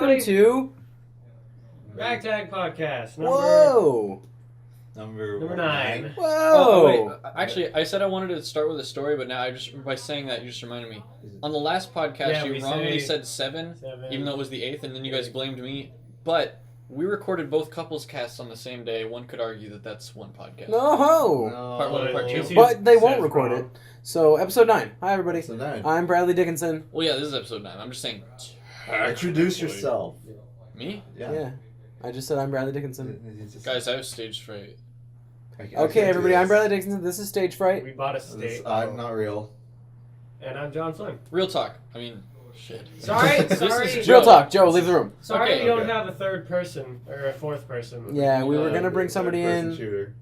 welcome to Ragtag Podcast. Number 9. Whoa! Oh, wait. Actually, I said I wanted to start with a story, but now by saying that, you just reminded me. On the last podcast, you wrongly said 7, even though it was the 8th, and then you guys blamed me. But we recorded both couples casts on the same day. One could argue that that's one podcast. No! Part 1 and part 2. But they won't record it. So, episode 9. Hi, everybody. Episode 9. I'm Bradley Dickinson. Well, yeah, this is episode 9. I'm just saying. Introduce yourself. Me? Yeah. I just said I'm Bradley Dickinson. Guys, I have stage fright. Okay, everybody, I'm Bradley Dickinson. This is Stage Fright. We bought a steak. I'm not real. And I'm John Slim. Real talk. I mean, shit. Sorry. Real talk. Joe, leave the room. Sorry we don't have a third person, or a fourth person. Yeah, we were going to bring somebody in, Shooter.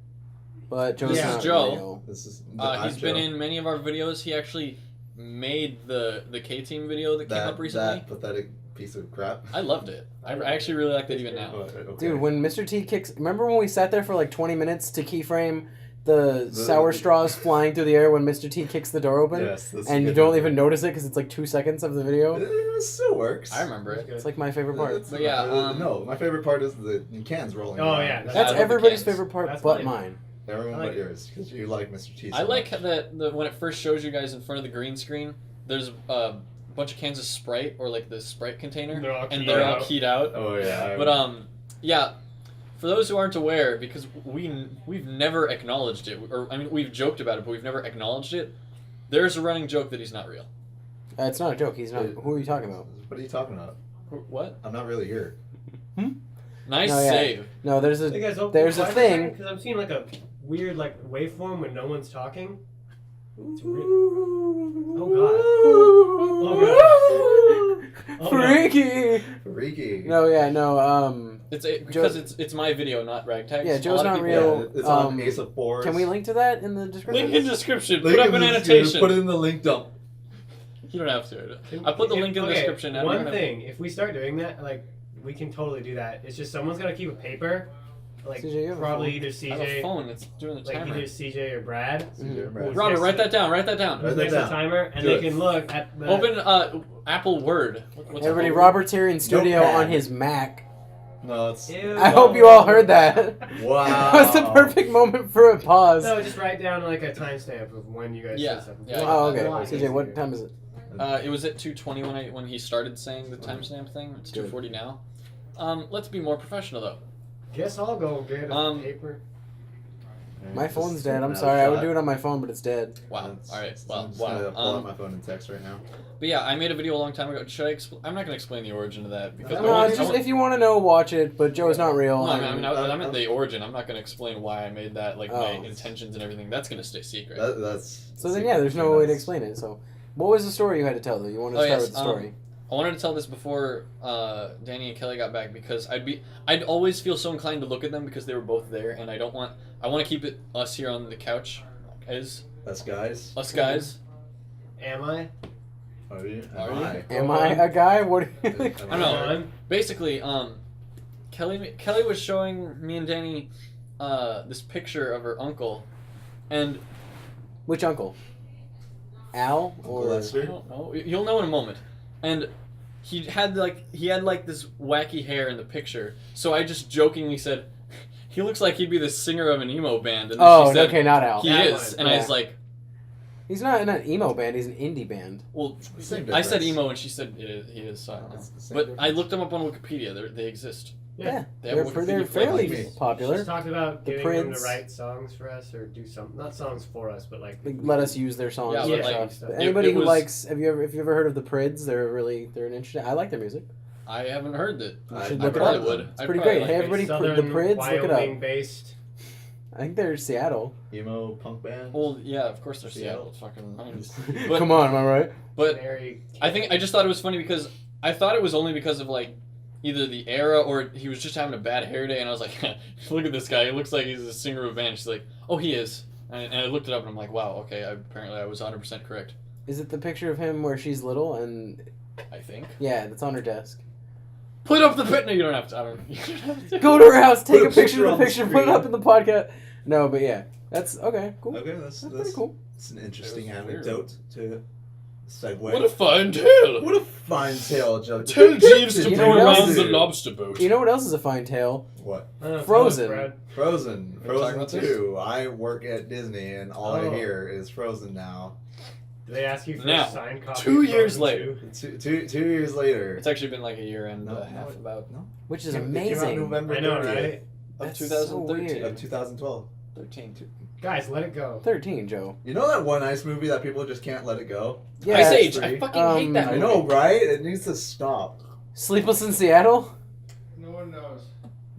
but Joe's This not is Joe. real. This is He's been in many of our videos. He actually made the K-Team video that came up recently. That pathetic piece of crap. I loved it. I actually really like that even now. Okay. Dude, when Mr. T kicks... Remember when we sat there for like 20 minutes to keyframe the sour straws flying through the air when Mr. T kicks the door open? Yes. And you don't even notice it because it's like 2 seconds of the video? It still works. I remember it. It's like my favorite part. But yeah, no, my favorite part is the cans rolling. Oh, around. yeah. That's I love everybody's the cans. favorite part That's but funny. mine. Everyone I like but yours, because you like Mr. T. So I like much. that when it first shows you guys in front of the green screen, there's a bunch of cans of Sprite or like the Sprite container, They're all and they're all keyed out. Oh yeah. But yeah. For those who aren't aware, because we've never acknowledged it, or I mean we've joked about it, but we've never acknowledged it. There's a running joke that he's not real. It's not a joke. He's not. Who are you talking about? What are you talking about? What? I'm not really here. Nice No, yeah. save. No, there's Hey guys, a thing. Because I'm seeing like a weird like waveform when no one's talking. It's weird. Oh god. Freaky. Freaky. No, yeah, no. Because it's my video, not Ragtag's. Yeah, Joe's not real. Yeah, it's on Ace of Fours. Can we link to that in the description? Link in description. Link Put up in an the annotation. description, Put it in the link dump. You don't have to. I put the link in the description. One thing, if we start doing that, like, we can totally do that. It's just someone's got to keep a paper. Like, CJ, you have a probably phone. either I have a CJ, phone. It's doing the like timer. either CJ or Brad. Robert, write that down. Write that down. Write that Next to the down. timer, and Do they it. can look at the... Open Apple Word. What's Everybody, Apple Robert's here in studio Notepad. on his Mac. No, it's. Ew. I hope you all heard that. Wow. That was the perfect moment for a pause. No, just write down like a timestamp of when you guys Yeah, said something. yeah. Oh, okay. Why? CJ, what time is it? It was at 2:20 when he started saying the timestamp thing. It's 2:40 now. Let's be more professional though. Guess I'll go get a paper. My phone's dead. I'm sorry. I would do it on my phone, but it's dead. Wow. All right. Well, I'm just gonna pull wow. out my phone and text right now. But yeah, I made a video a long time ago. Should I? I'm not gonna explain the origin of that because No, just if you want to know, watch it. But Joe's not real. No, I meant the origin. I'm not gonna explain why I made that, like my Oh. intentions and everything. That's gonna stay secret. That's. So then, yeah, there's no way to explain it. So, what was the story you had to tell, though? You wanted to start with the story. I wanted to tell this before Danny and Kelly got back because I'd always feel so inclined to look at them because they were both there, and I want to keep it us here on the couch, Us guys. us guys. Am I? Are you? Are Am you? I? Am I a guy? What? I I don't know. Basically, Kelly was showing me and Danny this picture of her uncle, and Which uncle? Al or I Lester? don't know. You'll know in a moment. And he had this wacky hair in the picture. So I just jokingly said, "He looks like he'd be the singer of an emo band." And then she said, okay, not Al. He That is, one. and I Yeah. was like, He's not in an emo band. He's an indie band. "Well, Same I said difference. emo, and she said he is." So I don't know. It's the same But I difference. looked them up on Wikipedia. They exist. Yeah, They have they're Wikipedia fairly like me. popular. Just talked about The getting them Prince. to write songs for us or do something. Not songs for us, but like... Let us use their songs Yeah, and but, like, stuff. it- Anybody it who was- likes, if you ever heard of the Prids? They're an interesting. I like their music. I haven't heard that. You I- should I look it probably up. would. It's I'd pretty probably great. like Hey, it. everybody, Southern the Prids, look it up. Wyoming-based. I think they're Seattle. Emo punk band. Well, yeah, of course they're Seattle. Seattle. Fucking nice. But- Come on, am I right? But Canary I just thought it was funny because I thought it was only because of like either the era or he was just having a bad hair day, and I was like, look at this guy, he looks like he's a singer of a band. She's like, oh, he is, and I looked it up and I'm like, wow, okay, apparently I was 100% correct. Is it the picture of him where she's little and I think. yeah, that's on her desk. Put up the pit. No, you don't have to. I don't. You don't have to. Go to her house, take Put a a picture of the picture picture, on the put it screen. up in the podcast. No, but yeah, that's okay. Cool. Okay, That's that's pretty cool. It's an interesting It was weird. anecdote to segue. What a fine tale! What a fine tale, Joe. Tell Jeeves to You bring know what around else the is- lobster boat. You know what else is a fine tale? What? Frozen. Frozen. Are we talking Frozen about 2. I work at Disney, and all I Oh. hear is Frozen now. Do they ask you for Now, a signed copy? 2 of years Frozen later. 2 years later. It's actually been like a year and No, a half no. about Which is It came out amazing. November 30th I know, right? of That's so 2013. weird. of 2012. 13 too. Guys, let it go. 13, Joe. You know that one Ice movie that people just can't let it go? Yeah. Ice Age. three. I fucking hate that I movie. know, right? It needs to stop. Sleepless in Seattle? No one knows.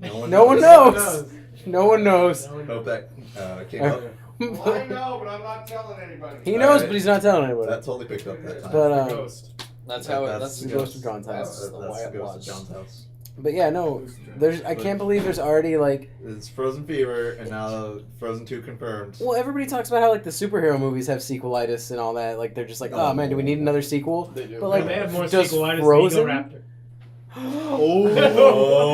No one knows. No one knows. No one Hope knows. that came up. Well, I know, but I'm not telling anybody. He knows, Alright. but he's not telling anybody. That totally picked up that time. But The ghost. That's how it. That's That's the ghost of John's house. That's the That's way the it ghost of was. John's house. But yeah, no. I can't believe there's already like. It's Frozen Fever, and now Frozen 2 confirmed. Well, everybody talks about how like the superhero movies have sequelitis and all that. Like they're just like, oh man, do we need another sequel? They do. But like, they have more does sequelitis Frozen? than Eagle Raptor.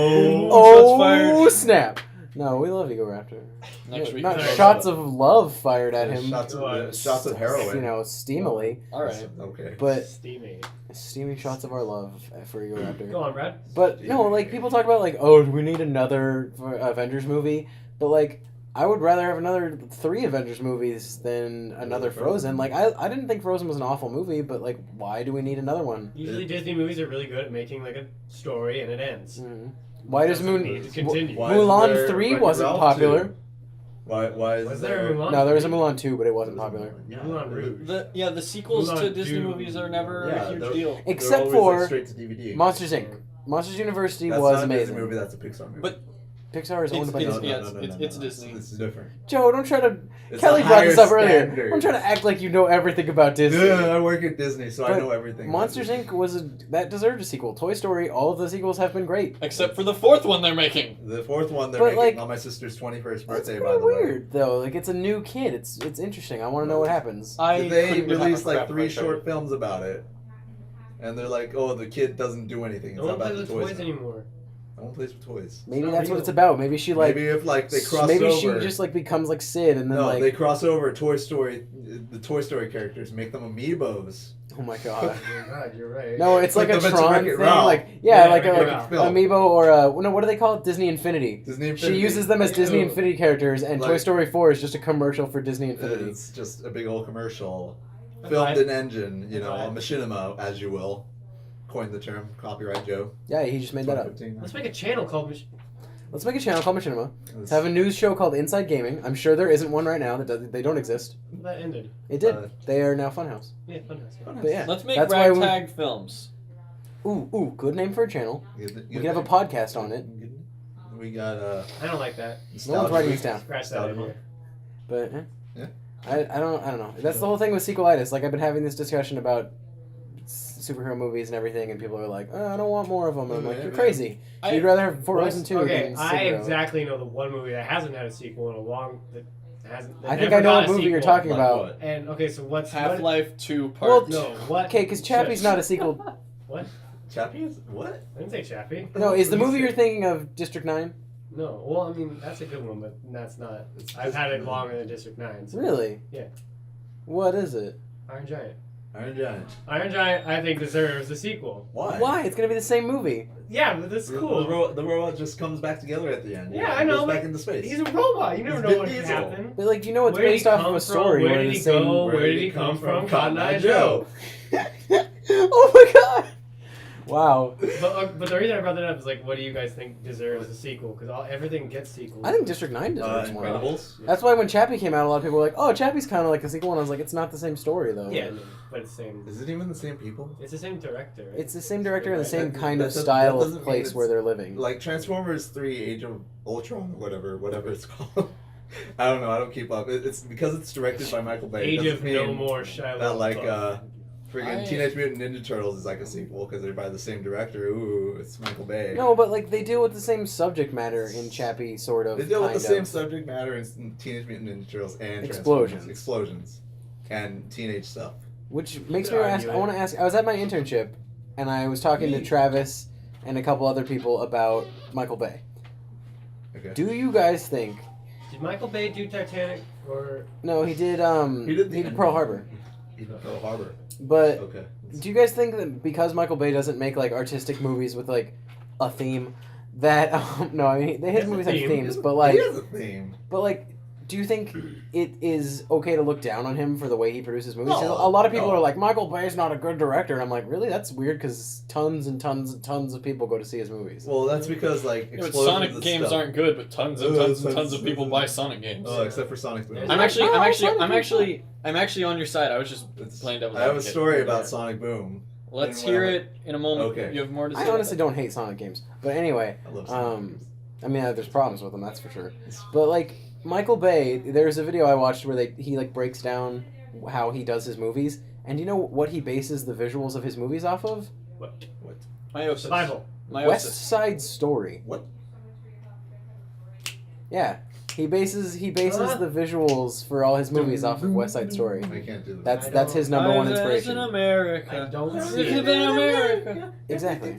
Oh, Shots fired. snap! No, we love Ego Raptor. Next week. Not Sorry. shots of love fired at him. Shots of heroin. You know, steamily, All right. Okay. but Steamy. steaming shots of our love for Ego Go Raptor. on, Brad. But no, like people talk about like, oh, do we need another Avengers movie? But like, I would rather have another 3 Avengers movies than another Frozen. Like, I didn't think Frozen was an awful movie, but like, why do we need another one? Usually Disney movies are really good at making like a story and it ends. Mhm. Why does Doesn't need to continue. Why isn't Mulan there 3 Wreck-It wasn't Ralph popular. 2? Why is Was there a Mulan? No, there was a Mulan 2, but it wasn't popular. Yeah, Mulan Rouge. The sequels to Mulan Disney Dune. movies are never Yeah, a huge they're- deal. Except They're always, for like, straight to DVD. Monsters Inc. Monsters University That's was not a Disney amazing. movie. That's a Pixar movie. But Pixar is owned by It's- Disney. yeah, it's Disney. This is different. Joe, don't try to. It's Kelly a brought this higher up earlier. standard. Don't try to act like you know everything about Disney. Yeah, I work at Disney, so I But know everything. Monsters Inc. that deserved a sequel. Toy Story, all of the sequels have been great. Except for the 4th one they're making. The 4th one they're But, making like, on my sister's 21st That's birthday, kind by of the way. weird though. Like it's a new kid. It's interesting. I want to know what happens. I They couldn't give a released like crap 3 about short films about it, and they're like, "Oh, the kid doesn't do anything. It's No not one about plays the with toys toys anymore. No one plays with toys. Maybe not that's what real. it's about. Maybe she like. Maybe if like they cross maybe over. she just like becomes like Sid and then no, like. they cross over Toy Story, the Toy Story characters, make them amiibos. Oh my Oh god. my god, you're right. No, it's like Like a the Tron Wreck-It thing. Ralph. Like yeah, Yeah, like a Wreck-It like Ralph. Amiibo or no, what do they call it? Disney Infinity. Disney Infinity. She uses them as Disney Ew. Infinity characters, and Toy Like- Story 4 is just a commercial for Disney Infinity. It's just a big old commercial, That's filmed right. in engine. You know, That's a right. machinima, as you will. Coined the term. Copyright Joe. Yeah, he just made that up. 2015. Let's make a channel called. Let's make a channel called Machinima. It's- Let's have a news show called Inside Gaming. I'm sure there isn't one right now. They don't exist. That ended. It did. Uh, they are now Funhouse. Yeah, Funhouse. Yeah. But yeah, Let's make that's why we- Ragtag Films. Ooh, good name for a channel. We can have a podcast on it. We got I don't like that. No one's writing this down. Scratch that idea. But Yeah. I don't know. That's the whole thing with sequelitis. Like I've been having this discussion about superhero movies and everything, and people are like, oh, I don't want more of them. And I'm like, Yeah, you're yeah. crazy. So you'd rather have Frozen 2 Okay, than I superhero. exactly know the one movie that hasn't had a sequel in a long. That hasn't. That I think never I know got what a movie you're sequel. talking about. What? And okay, so what's Half-Life 2 Well, Part No, what? Okay, because Chappie's not a sequel. What? Chappie is what? I didn't say Chappie. No, is the What did movie you you're say? thinking of District 9? No, well, I mean that's a good one, but that's not. I've had it longer than District 9. So. Really? Yeah. What is it? Iron Giant. Iron Giant. Iron Giant, I think, deserves a sequel. Why? Why? It's gonna be the same movie. Yeah, but that's The- cool. The robot just comes back together at the end. Yeah, It I know, Goes but back into space. He's a robot. You never He's know Vin what can Diesel. happen. But like, you know, it's Where did based he off come of a from? story Where where did the he same. go? Where did he come from? Cotton Eye Joe. Oh my god! Wow. But the reason I brought that up is like, what do you guys think deserves a sequel? Because everything gets sequels. I think District 9 deserves one. Incredibles. That's why when Chappie came out, a lot of people were like, "Oh, Chappie's kind of like a sequel," and I was like, "It's not the same story, though." Yeah, but it's the same. Is it even the same people? It's the same director. Right? It's the same director and the same That- kind that of doesn't- style that of doesn't place mean where it's- they're living. Like Transformers 3: Age of Ultron, whatever it's called. I don't know. I don't keep up. It's because it's directed by Michael Bay. Age Doesn't of mean No More Shia That like LaBeouf. friggin' Teenage Mutant Ninja Turtles is like a sequel because they're by the same director. Ooh, it's Michael Bay. No, but like they deal with the same subject matter in Chappie, sort of. They deal with the kind same of. subject matter in Teenage Mutant Ninja Turtles and Explosions. Explosions, and teenage stuff. Which makes could me ask. argue I it. want to ask. I was at my internship, and I was talking to Travis and a couple other people about Michael Bay. Okay. Do you guys think? Did Michael Bay do Titanic or? No, he did. He did Pearl Harbor. He did Pearl Harbor. But Okay. do you guys think that because Michael Bay doesn't make like artistic movies with like a theme, that no, I mean his He has a movies have theme. themes, but like, He has a theme. but like, do you think it is okay to look down on him for the way he produces movies? 'Cause No, a lot of people no. are like, Michael Bay's not a good director, and I'm like, really? That's weird because tons and tons and tons of people go to see his movies. Well, that's because like Yeah, but explosions Sonic of games stuff. aren't good, but tons and tons and tons of people buy Sonic games. Oh, except for Sonic Boom. I'm actually Sonic on your side. I was just playing devil's I have a advocate. story about Sonic Boom. Let's And hear when I- it in a moment. Okay. You have more to say. I honestly don't hate Sonic games, but anyway, I love Sonic games. I mean, there's problems with them, that's for sure. But like Michael Bay, there's a video I watched where he like breaks down how he does his movies, and you know what he bases the visuals of his movies off of? What? Meiosis. Survival. Meiosis. West Side Story. What? Yeah, he bases the visuals for all his movies off of West Side Story. I can't do that. That's his number one In inspiration. America. I don't see Live it. in America. Exactly.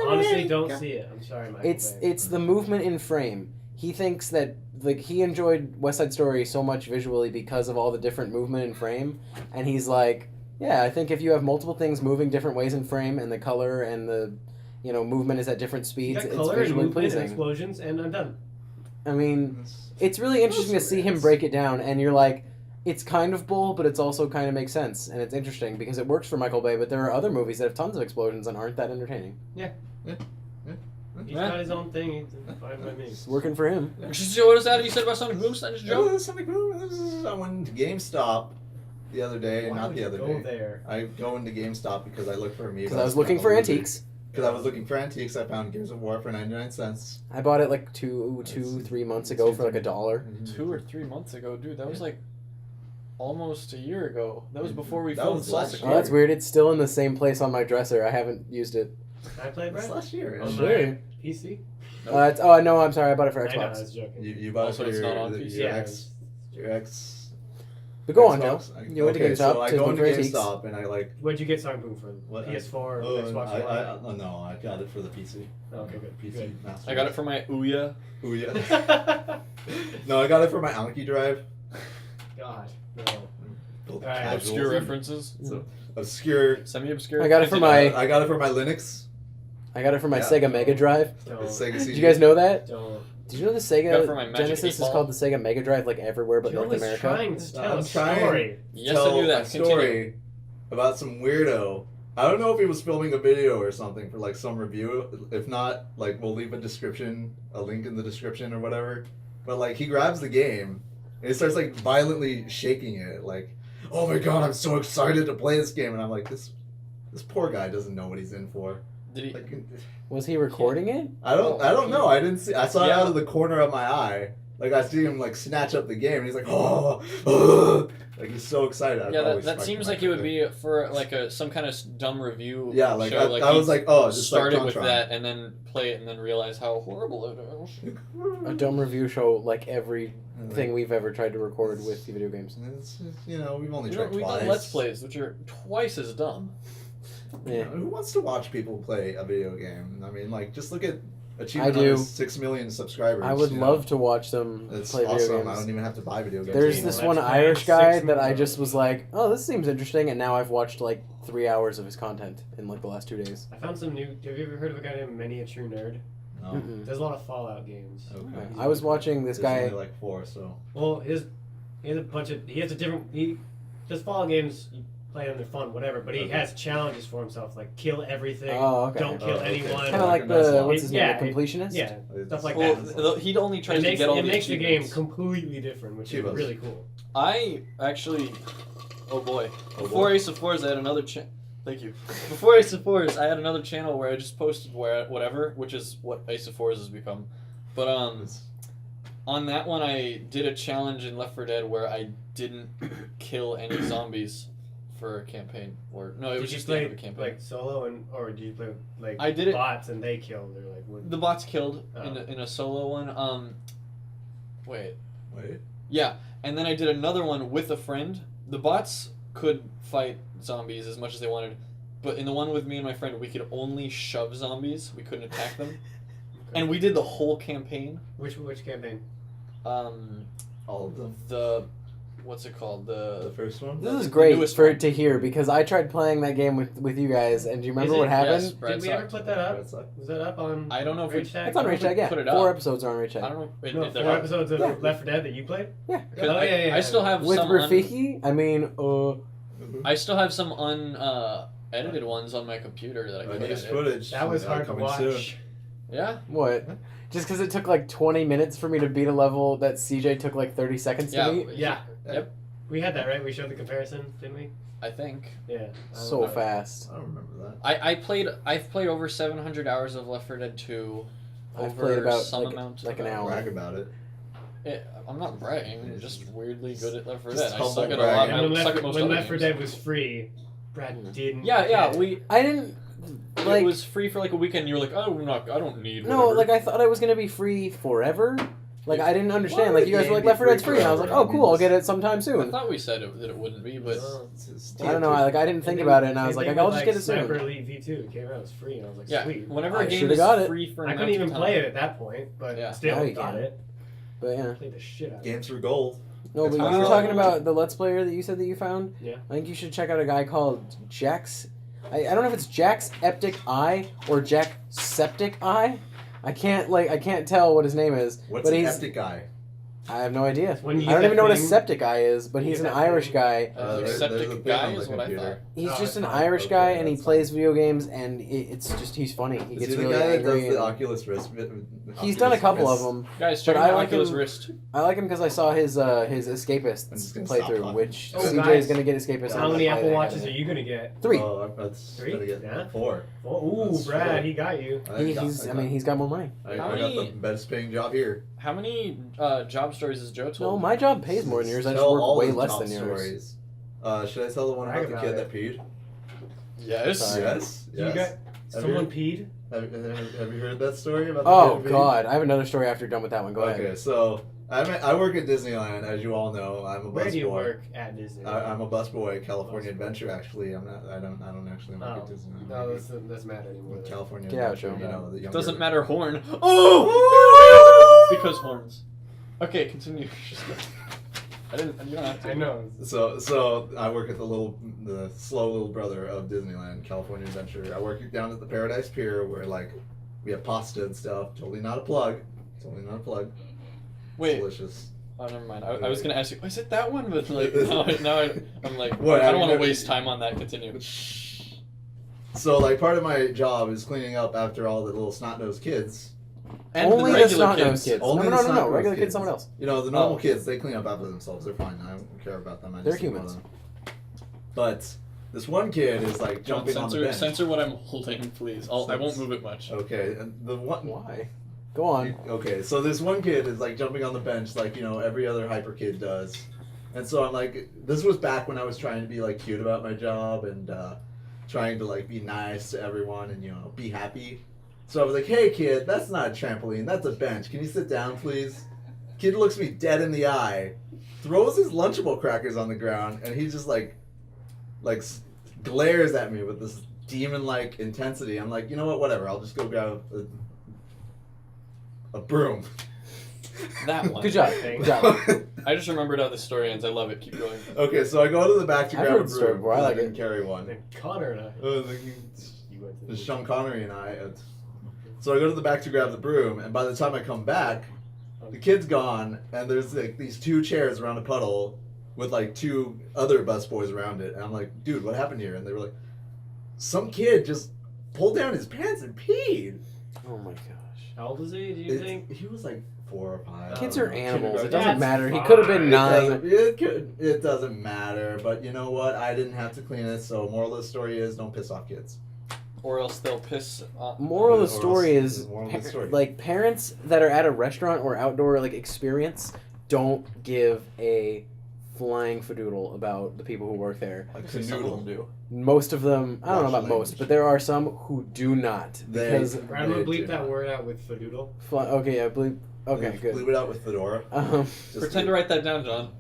Honestly, don't see it. I'm sorry, Michael It's Bay. it's the movement in frame. He thinks that like he enjoyed West Side Story so much visually because of all the different movement in frame, and he's like, yeah, I think if you have multiple things moving different ways in frame, and the color and the movement is at different You speeds, got it's color and visually movement and pleasing. explosions, and I'm done. I mean, it's really interesting to see him break it down, and you're like, it's kind of bull, but it's also kind of makes sense, and it's interesting because it works for Michael Bay. But there are other movies that have tons of explosions and aren't that entertaining. He's got his own thing. He's fine by me. It's working for him. So what is that you said about Sonic Boom? Sonic Joe? Oh, Sonic Boom. I went to GameStop the other day, Why not would the you other go day. there? I go into GameStop because I look for Amiibos. Because I was looking for antiques. Because I was looking for antiques, I found Gears of War for 99 cents. I bought it like 3 months ago for like $1. 2 or 3 months ago, dude. That was like almost a year ago. That was before we That filmed was last Sausage. Oh, that's weird. It's still in the same place on my dresser. I haven't used it. Can I play it, It's Brett? last year. On Sure. my PC? No, I'm sorry. I bought it for I know, I Xbox. was joking. You bought Also, it for it's your, not on PC. your Yeah, ex. Your ex. But go on, Joe. Xbox? You went to Okay, GameStop so I to go look into for antiques. GameStop and I like. What'd you get Sonic Boom for? What, PS4 or Oh, Xbox One? no, I got it for the PC. Oh, okay, good. PC Good. Master I got it Race. for my Ouya. Ooh, yeah. No, I got it for my Anki drive. God, no. Casuals. Obscure references. So, obscure. Semi-obscure. I got it for my I got it for my Linux. Sega Yeah. Mega Drive. Don't. Sega Did CD. you guys know that? Don't. Did you know the Got it for my Sega Magic Genesis 8 Ball. is called the Sega Mega Drive like everywhere but Joe North is America? trying to tell I'm a trying. story. Yes, Tell I do that. a story about some weirdo. I don't know if he was filming a video or something for like some review. If not, like we'll leave a link in the description or whatever. But like he grabs the game and he starts like violently shaking it, like, "Oh my god, I'm so excited to play this game!" And I'm like, this poor guy doesn't know what he's in for. Did he? Like, Was he recording it? I don't know. I didn't see. I saw it Yeah. out of the corner of my eye. Like I see him like snatch up the game, and he's like, "Oh!" Like he's so excited. I'd Yeah, probably that strike seems him like right it would there. be for like some kind of dumb review. Yeah, like show. I was he like, oh, just started like with Contron. that and then play it and then realize how horrible it is. A dumb review show like everything we've ever tried to record with video games. It's, we've only We've tried twice. done Let's Plays, which are twice as dumb. Yeah. Who wants to watch people play a video game? I mean, like, just look at Achievement I do. Hunter's 6 million subscribers. I would you know? love to watch them It's play awesome. video I games. don't even have to buy video games. There's anymore. this one Let's play Irish 6 guy that I minutes. just was like, oh, this seems interesting, and now I've watched like 3 hours of his content in like the last 2 days. I found some new. Have you ever heard of a guy named Miniature Nerd? No. Mm-mm. There's a lot of Fallout games. Okay. I was watching this There's guy. only like 4, so. Well, he does Fallout games. You play them, they're fun, whatever. But he Okay. has challenges for himself, like kill everything, Oh, okay. don't kill Oh, okay. anyone. Kind of like That's the long. what's his name, Yeah, the completionist. Yeah, stuff like Well, that. he'd only try It to makes, get all it the makes the game achievements. completely different, which is Chivas. really cool. I actually, oh boy, Oh, before boy. Ace of Fours, I had another Thank you. Before Ace of Fours, I had another channel where I just posted whatever, which is what Ace of Fours has become. But on that one, I did a challenge in Left 4 Dead where I didn't kill any zombies for a campaign. Or no, it Did was you just the end play of a campaign. like solo or did you play like I did it- bots and they killed or like what? The bots killed Oh. in a solo one. Wait. Wait. Yeah, and then I did another one with a friend. The bots could fight zombies as much as they wanted, but in the one with me and my friend, we could only shove zombies. We couldn't attack them, and we did the whole campaign. Which campaign? All of them. The what's it called? The The first one. This is The great newest for one. to hear because I tried playing that game with you guys, and do you remember Is it? what happened? Yes, Brad Did we ever sucked. put that up? Red Sox. Was that up on? I don't know if we. Ragtag? It's on I don't know if Ragtag, we yeah. put it 4 up. episodes are on Ragtag. I don't know. No, they're 4 up. episodes of Yeah. Left 4 Dead that you played. Yeah. 'Cause Oh, yeah. I still have With some. Rafiki, I mean, I still have some edited ones on my computer that I can Unused edit. footage. That was hard to coming watch. soon. Yeah. what? Just because it took like 20 minutes for me to beat a level that CJ took like 30 seconds Yeah. to beat? Yeah. Yep. We had that right. We showed the comparison, didn't we? I think. Yeah. So fast. I don't remember that. I've played over 700 hours of Left 4 Dead 2. I've Over played about some like, amount like of an hour. Brag about it. I'm not bragging. I'm just weirdly good at Left 4 Just Dead. I humble suck at a brag. lot. And I when suck at most when other Left 4 games. Dead was free, Brad didn't. Yeah, get it. we. I didn't like. It was free for like a weekend. You were like, oh, I don't need. No, whatever. like I thought it was gonna be free forever. Like I didn't understand. Why Like you would guys were like game Left 4 be Dead's free, and I was like, forever? oh cool, I'll get it sometime I soon. thought we said that it wouldn't be, but I don't know. I didn't think about it, and I was like, I'll just get it Sniper soon. Elite V2 it came out, it was free, and I was like, yeah. sweet. Whenever I a game shoulda is got it. free for I an couldn't even amount of play time- it at that point, but Yeah. still Now you got can. it. But yeah. Played the shit out of it. Games for gold. No, but That's you how were I talking feel. about the Let's Player that you said that you found. Yeah. I think you should check out a guy called Jack's. I don't know if it's Jack's Eptic Eye or Jack Septic Eye. I can't tell what his name is. What's but an he's. Eptic Eye? I have no idea. When you I don't get even know what a that thing- septic eye is, but you he's get an that Irish thing- guy. there's a septic thing guy on the is what I computer. thought. He's Oh, just an it's Irish okay, guy, and he that's plays video games, and he's funny. He Is gets he the really guy that angry. does the and- Oculus Rift? He's done a couple of them. Guys, check But out I like Oculus him- Rift. I like him because I saw his I'm just Escapists gonna stop playthrough, talking. which Oh, CJ guys. is gonna get Escapists. How on many the Apple Friday Watches night. are you gonna get? 3. Oh, that's 3? gonna get Yeah. 4. Oh, ooh, That's Brad, four. he got you. He's got more money. I How got the many- best paying job here. How many job stories has Joe told? No, my job pays more than yours. I just Tell work all way the less top than yours. stories. Should I tell the one Brag about the about kid it. that peed? Yes. Sorry. Yes. You Yes. got Have someone you- peed? Have you heard that story about the Oh kid that peed? God, I have another story after you're done with that one. Go Okay, ahead. so I work at Disneyland, as you all know. I'm a Where do you busboy. work at Disney? I'm a busboy at California Busboy. Adventure. Actually, I'm not. I don't actually work at Disneyland. No, that doesn't matter anymore. With California Get out, Adventure, Joe. you know, the younger. Doesn't matter horn. Oh! Because horns. Okay, continue. You don't have to. I know. So I work at the slow little brother of Disneyland, California Adventure. I work down at the Paradise Pier where like we have pasta and stuff. Totally not a plug. Totally not a plug. Wait. It's delicious. Oh, never mind. I was gonna ask you, is it that one? But like, I'm like, What, I don't I want to mean, waste time on that. Continue. So like part of my job is cleaning up after all the little snot-nosed kids. And Only the regular snot-nosed kids. Only No, the no. snot-nosed Regular kids. kids, someone else. You know, the normal Oh. kids, they clean up after themselves. They're fine. I don't care about them. I They're just ignore humans. them. But this one kid is like John, jumping on the bench. censor what I'm holding, please. I won't move it much. Okay, and the one. Why? Go on. Okay, so this one kid is like jumping on the bench like, you know, every other hyper kid does. And so I'm like, this was back when I was trying to be like cute about my job and trying to like be nice to everyone and, you know, be happy. So I was like, hey kid, that's not a trampoline, that's a bench. Can you sit down, please? Kid looks me dead in the eye, throws his Lunchable crackers on the ground, and he just like glares at me with this demon-like intensity. I'm like, you know what, whatever, I'll just go grab a broom. That one. Good job. Good job. I just remembered how the story ends. I love it. Keep going. Okay, so I go to the back to I've grab a heard the story broom. before. I 'cause like didn't it. carry one. Then Connor and I. You went to There's Sean Connery and I. So I go to the back to grab the broom, and by the time I come back, the kid's gone, and there's like these 2 chairs around a puddle with like 2 other busboys around it. And I'm like, dude, what happened here? And they were like, some kid just pulled down his pants and peed. Oh my gosh. How old is he, do you think? He was like 4 or 5. Kids I are don't know. animals. It Kindergarten. doesn't That's matter. He could have been fine. 9. It doesn't matter, but you know what? I didn't have to clean it, so moral of the story is don't piss off kids. Or else they'll piss. Moral of Or the story else- is, moral of the story. like, parents that are at a restaurant or outdoor, like, experience don't give a flying fadoodle about the people who work there. Like Some of them canoodle. do. Most of them, I don't know Watch about the most, language. but there are some who do not. They- Because, Brad, I'm gonna They bleep do that not. word out with Fadoodle. okay, yeah, okay, good. Bleep it out with Fedora. Just Pretend to write that down, John.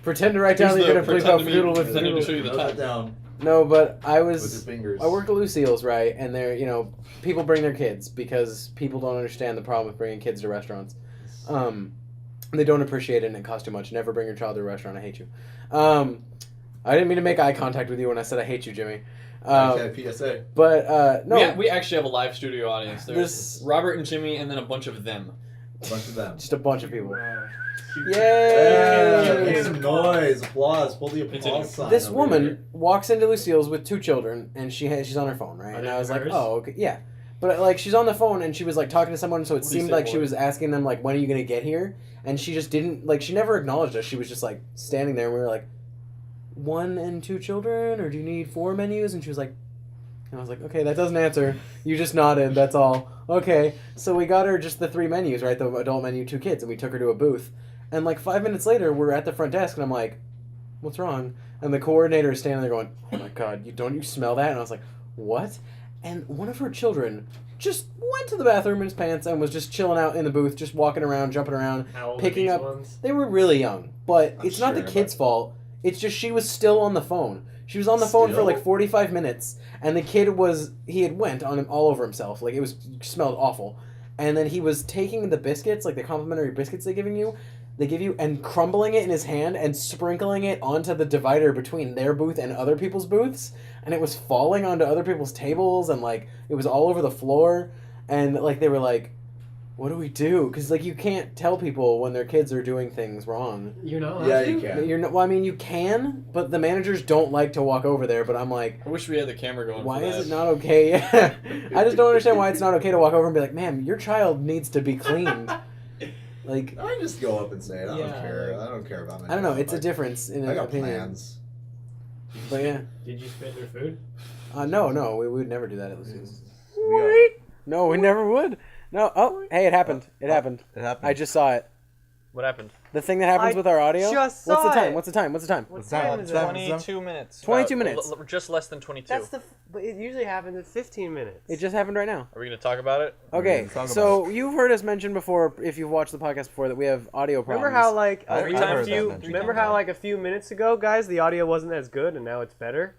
Pretend to write down that Here's you're the going to bleep out pretend to fadoodle me- with pretending to show fadoodle. you the Note time. that down No, but I with your was... fingers. I work at Lucille's, right? And they're, you know, people bring their kids because people don't understand the problem with bringing kids to restaurants. They don't appreciate it and it costs too much. Never bring your child to a restaurant. I hate you. I didn't mean to make eye contact with you when I said I hate you, Jimmy. PSA. But no. We actually have a live studio audience. There's Robert and Jimmy and then a bunch of them. A bunch of them. Just a bunch of people. Yeah, Yay! make some noise, applause, pull the applause sign. This over woman here. walks into Lucille's with 2 children, and she's on her phone, right? Are And they I was like, hers? oh, okay, yeah. But like, she's on the phone, and she was like talking to someone, so it What do you seemed say, like she boy? was asking them like, when are you gonna get here? And she just didn't like. She never acknowledged us. She was just like standing there, and we were like, 1 and 2 children, or do you need 4 menus? And she was like. And I was like, okay, that doesn't answer. You just nodded, that's all. Okay, so we got her just the 3 menus, right? The adult menu, 2 kids, and we took her to a booth. And like 5 minutes later, we're at the front desk, and I'm like, what's wrong? And the coordinator is standing there going, oh my god, don't you smell that? And I was like, what? And one of her children just went to the bathroom in his pants and was just chilling out in the booth, just walking around, jumping around, How old picking are up. these ones? They were really young, but I'm it's not the sure, kid's but- fault. It's just she was still on the phone. She was on the phone for Still? like 45 minutes, and the kid he had went on him all over himself. Like, it smelled awful. And then he was taking the biscuits, like the complimentary biscuits they give you, and crumbling it in his hand and sprinkling it onto the divider between their booth and other people's booths. And it was falling onto other people's tables, and like, it was all over the floor. And like, they were like, what do we do? Because like, you can't tell people when their kids are doing things wrong. You're not allowed Yeah, to? you can. You're not, well, I mean, you can, but the managers don't like to walk over there. But I'm like, I wish we had the camera going. why for is that. it not okay? I just don't understand why it's not okay to walk over and be like, ma'am, your child needs to be cleaned. Like, I just go up and say it. I don't Yeah, care. like- I don't care about my I don't know. job. It's a difference in I got opinion. plans. But yeah, Did you spit their food? no, we would never do that at Lucille's. We No, we never would. No. Oh, hey, it happened. It happened. It happened. I just saw it. What happened? The thing that happens I with our audio. just What's the saw time? it. What's the time? What's the time? What What's that? time is it? 22 minutes. 22 minutes. Just less than 22. That's but it usually happens at 15 minutes. It just happened right now. Are we going to talk about it? Okay, gonna talk so you've heard us mention before, if you've watched the podcast before, that we have audio problems. Remember how like I- a I've few- heard that mentioned. remember how like a few minutes ago, guys, the audio wasn't as good and now it's better.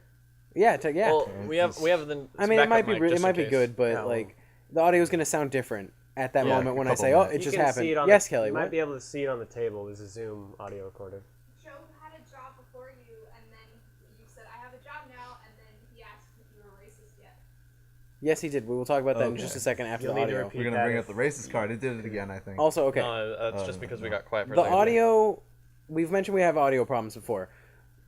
Yeah, yeah. Well, we have the. I mean, it might be mic it just might in be case. good, but Yeah, well- like the audio is going to sound different at that Yeah, moment when a I couple say, "Oh, minutes. it You just can happened." see it on Yes, the, Kelly. You might What? be able to see it on the table. There's a Zoom audio recorder. Joe had a job before you, and then you said, I have a job now, and then he asked if you were racist yet. Yes, he did. We will talk about that in Okay. just a second after You'll the need to audio. repeat We're gonna that bring if- up the racist card. It did it again, I think. Also, okay, No, that's just because we got quiet for a the second. audio. We've mentioned we have audio problems before.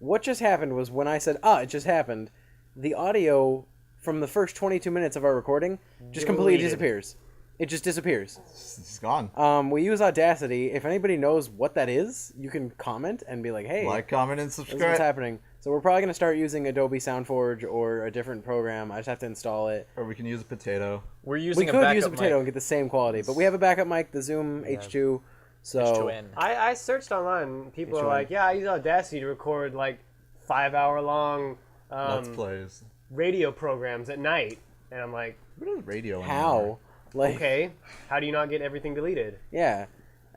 What just happened was when I said, "Ah, it just happened," the audio from the first 22 minutes of our recording just completely Deleted. disappears. It just disappears. It's gone. We use Audacity. If anybody knows what that is, you can comment and be like, "Hey, Like, comment, and this is what's subscribe. happening." So we're probably gonna start using Adobe SoundForge or a different program. I just have to install it. Or we can use a potato. We're We using could a use a backup potato and mic. get the same quality, but we have a backup mic, the Zoom H2. So H2N. I searched online. And people are H1. like, yeah, I use Audacity to record like 5-hour long Let's plays. radio programs at night, and I'm like, What is radio? anymore? how? Like, okay, how do you not get everything deleted? yeah,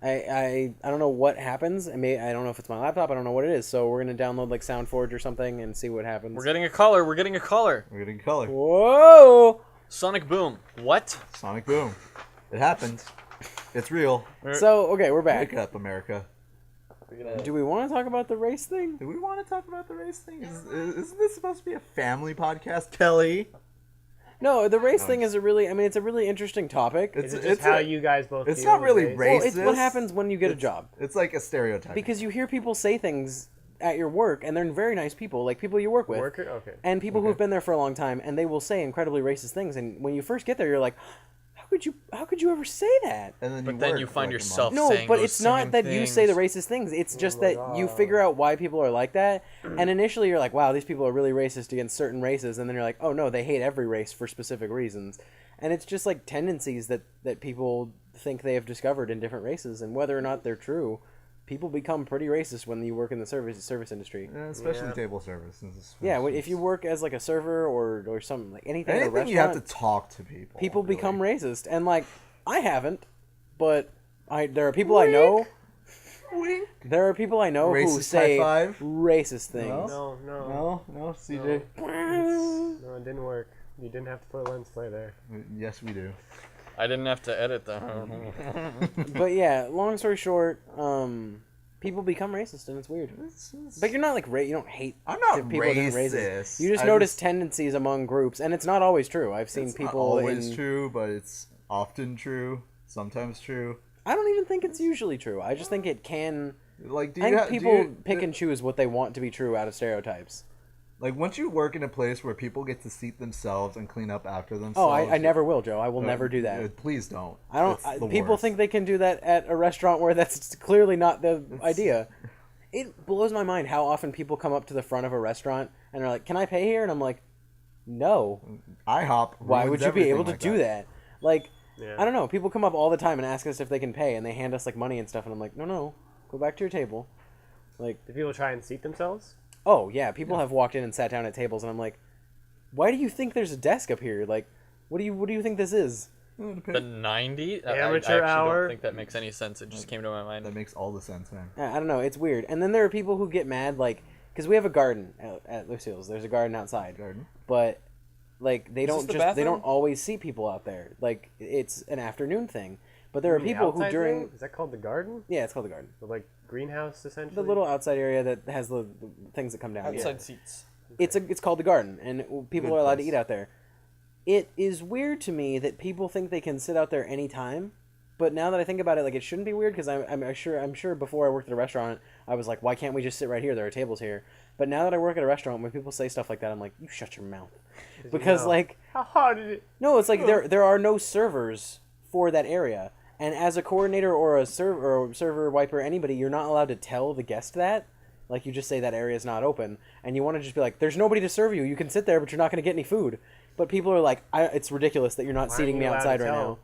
I don't know what happens. I don't know if it's my laptop. I don't know what it is. So we're gonna download like SoundForge or something and see what happens. We're getting a caller. We're getting a caller. We're getting color. Whoa! Sonic Boom. What? Sonic Boom. It happened. It's real. So okay, we're back. Wake up, America. Do we want to talk about the race thing? Do we want to talk about the race thing? Isn't this supposed to be a family podcast, Kelly? No, the race thing is it's a really interesting topic. Is it just how you guys both it's feel not with really race? Well, it's what racist. happens when you get a job. It's like a stereotype. Because you hear people say things at your work, and they're very nice people, like people you work with. Worker? Okay. And people who've been there for a long time, and they will say incredibly racist things. And when you first get there, you're like, how could you ever say that? and then But you then work you for find like a yourself No, saying but those it's not same that you say the things. racist things. It's just my that you God. figure out why people are like that. And initially you're like, wow, these people are really racist against certain races. And then you're like, oh no, they hate every race for specific reasons. And it's just like tendencies that people think they have discovered in different races. And whether or not they're true, people become pretty racist when you work in the service industry. month. Especially Yeah. table service. Yeah, if you work as like a server or something, like anything at a anything restaurant, you have to talk to people. people really. become racist. And like, I haven't, but there are people I know. Wink. There are people I know who Racist say high five? racist things. No, CJ. no, it didn't work. You didn't have to put a lens flare there. Yes, we do. I didn't have to edit that. But yeah, long story short, people become racist and it's weird. But you're not like you don't hate. I'm not people that are racist. You just notice tendencies among groups, and it's not always true. I've seen It's people. not always true, but it's often true. Sometimes true. I don't even think it's usually true. I just think it can. Like, I think people pick and choose what they want to be true out of stereotypes. Like, once you work in a place where people get to seat themselves and clean up after themselves... Oh, I never will, Joe. I will never do that. Please don't. I don't. People think they can do that at a restaurant where that's clearly not the idea. It blows my mind how often people come up to the front of a restaurant and are like, "Can I pay here?" And I'm like, "No." IHOP. Why would you be able to like do that? Like, Yeah. I don't know. People come up all the time and ask us if they can pay, and they hand us like money and stuff, and I'm like, "No, go back to your table." Like, Do people try and seat themselves? oh yeah, people have walked in and sat down at tables, and I'm like, "Why do you think there's a desk up here? Like, what do you think this is?" The 90? I Amateur actually hour? don't think that makes any sense. It just came to my mind. That makes all the sense, man. I don't know. It's weird. And then there are people who get mad, like, because we have a garden at Lucille's. There's a garden outside, Garden. but like they Is this don't the just they bathroom? don't always see people out there. Like it's an afternoon thing. But there are The people who outside during thing? Is that called the garden? yeah, it's called the garden. The, like greenhouse essentially. The little outside area that has the things that come down. Outside Yeah. seats. It's called the garden, and people Good are allowed to place. eat out there. It is weird to me that people think they can sit out there anytime. But now that I think about it, like it shouldn't be weird because I'm sure before I worked at a restaurant, I was like, why can't we just sit right here? There are tables here. But now that I work at a restaurant, when people say stuff like that, I'm like, you shut your mouth, because like How hard is it? no, it's like there are no servers for that area, and as a coordinator or a server wiper, anybody, you're not allowed to tell the guest that. Like you just say that area is not open, and you want to just be like, there's nobody to serve you. You can sit there, but you're not going to get any food. But people are like, it's ridiculous that you're not Why seating aren't me you allowed outside to right tell? now.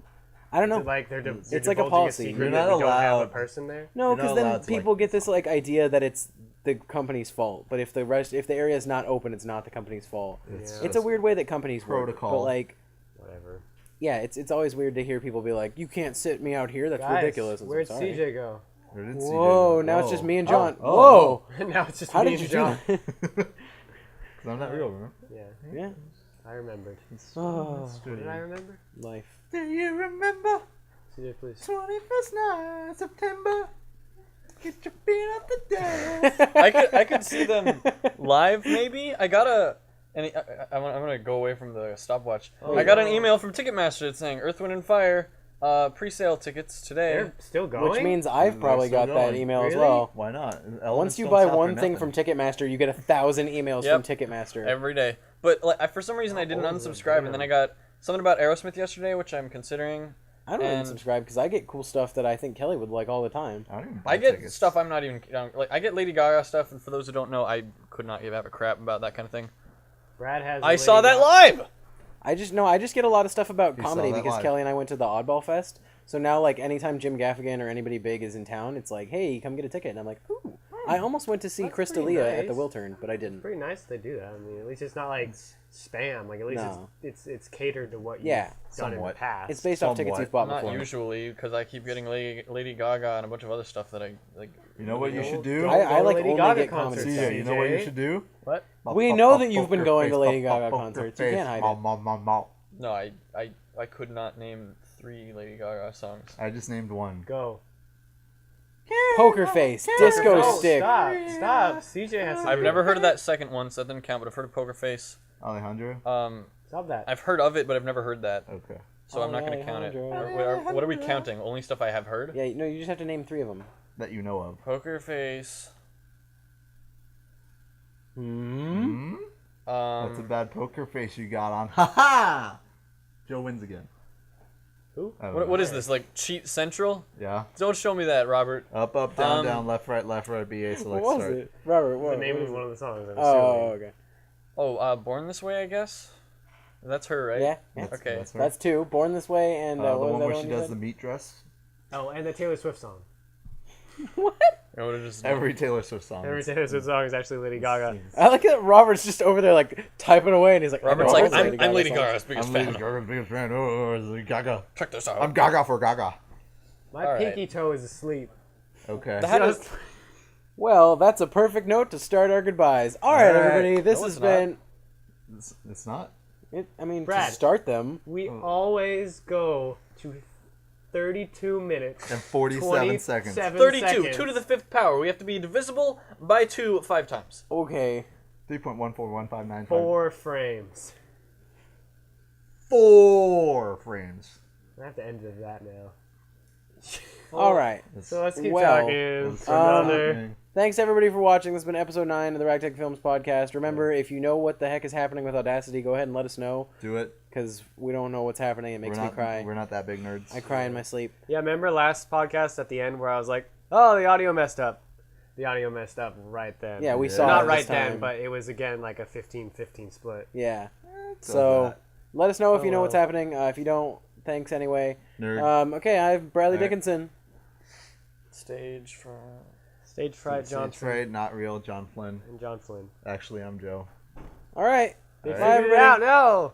I don't Is know. it like they're It's like a divulging policy. secret You're that not we don't have a allowed- person there. No, You're because not then allowed to, people like- get this like idea that it's the company's fault. But if the area is not open, it's not the company's fault. It's, Yeah. It's a weird way that companies work. Protocol. But like, Whatever. yeah, it's always weird to hear people be like, you can't sit me out here. That's Guys, ridiculous. And so, where'd sorry. CJ go? Where did CJ Whoa! go? Now it's just me and John. Oh. Whoa! now it's just How me did you and do John. that? Because I'm not real, remember? Yeah, Yeah. I remembered. Oh, What did I remember? life. Do you remember CJ, please. 21st night, September? Get your feet off the desk. I could see them live, maybe. I got I'm gonna go away from the stopwatch. I got an email from Ticketmaster saying Earth, Wind, and Fire pre-sale tickets today. They're still going. Which means I've probably still got that going. email as Really? well. Why not? Once you buy one thing from Ticketmaster, you get 1,000 emails Yep. from Ticketmaster. Every day. But like, for some reason I didn't old is it? unsubscribe, and then I got something about Aerosmith yesterday, which I'm considering. I don't even and- subscribe because I get cool stuff that I think Kelly would like all the time. I don't even buy I get tickets. stuff I'm not even like. I get Lady Gaga stuff, and for those who don't know, I could not give a crap about that kind of thing. Brad has. I saw that live. I just get a lot lot of stuff about You comedy saw that because live. Kelly and I went to the Oddball Fest. So now, like, anytime Jim Gaffigan or anybody big is in town, it's like, hey, come get a ticket. And I'm like, ooh. I almost went to see That's Chris pretty D'Elia at the nice. Wiltern, but I didn't. Pretty nice they do that. I mean, at least it's not like spam. Like at least No. it's catered to what you've Yeah, done in the somewhat. past. It's based off tickets Somewhat. you've bought Not before. usually, because I keep getting Lady Gaga and a bunch of other stuff that I like. You know what you should do? Don't I go to like Lady only Gaga get comedy concerts, stuff. CJ, you know what you CJ? should do? What? We know that you've been going to Lady Gaga concerts. You can't hide it. No, I could not name 3 Lady Gaga songs. I just named one. Go. Poker Face, Disco No, Stick. Stop. CJ has. To I've do never it. heard of that second one, so that didn't count. But I've heard of Poker Face. Alejandro? Stop that. I've heard of it, but I've never heard that, Okay. so I'm not going to count it. Alejandro. What are we counting? Only stuff I have heard. Yeah, no, you just have to name 3 of them. That you know of. Poker Face. Hmm? That's a bad poker face you got on. Ha ha! Joe wins again. Who? I don't What know. is this, like Cheat Central? Yeah. Don't show me that, Robert. Up, up, down, Um, down, left, right, BA, What select, was start. it? Robert, The what? name what of was one it? of the songs. I'm Oh, assuming. okay. Oh, Born This Way, I guess. That's her, right? Yeah, Okay. That's her. that's 2. Born This Way and the what was one that where she you does said? the meat dress. Oh, and the Taylor Swift song. What? I would've just Every Taylor Swift song. Every Taylor Swift song is actually Lady Gaga. I like that Robert's just over there like typing away and he's like, Robert's I know like, all those I'm Lady songs." Gaga's biggest I'm fan. Lady Gaga's biggest fan. Oh, Lady Gaga. Check this out. I'm Gaga for Gaga. My All right. pinky toe is asleep. Okay. That is- Just- Well, that's a perfect note to start our goodbyes. All right, All right. everybody, this No, has it's not. been. It's not. I mean, Brad. to start them. We always go to 32 minutes And 47 seconds. 32, seconds. 2 to the 5th power. We have to be divisible by 2 5 times. Okay. 3.141595. 4 frames. 4 frames. I have to end that now. All right. So let's keep Well, talking for another. Thanks everybody for watching. This has been episode 9 of the Ragtag Films podcast. Remember, if you know what the heck is happening with Audacity, go ahead and let us know. Do it. Because we don't know what's happening. It makes me cry. We're not that big nerds. I cry in my sleep. Yeah, remember last podcast at the end where I was like, oh, the audio messed up. The audio messed up right then. Yeah, we saw it Not this right time. then, but it was again like a 15-15 split. Yeah. So let us know if you know what's well. happening. If you don't, thanks anyway. Nerd. Okay, I'm Bradley All right. Dickinson. Stage fright. Stage fright, John It's right, not real, John Flynn. and John Flynn. Actually, I'm Joe. All right. They Bye, figured it everybody. out. No.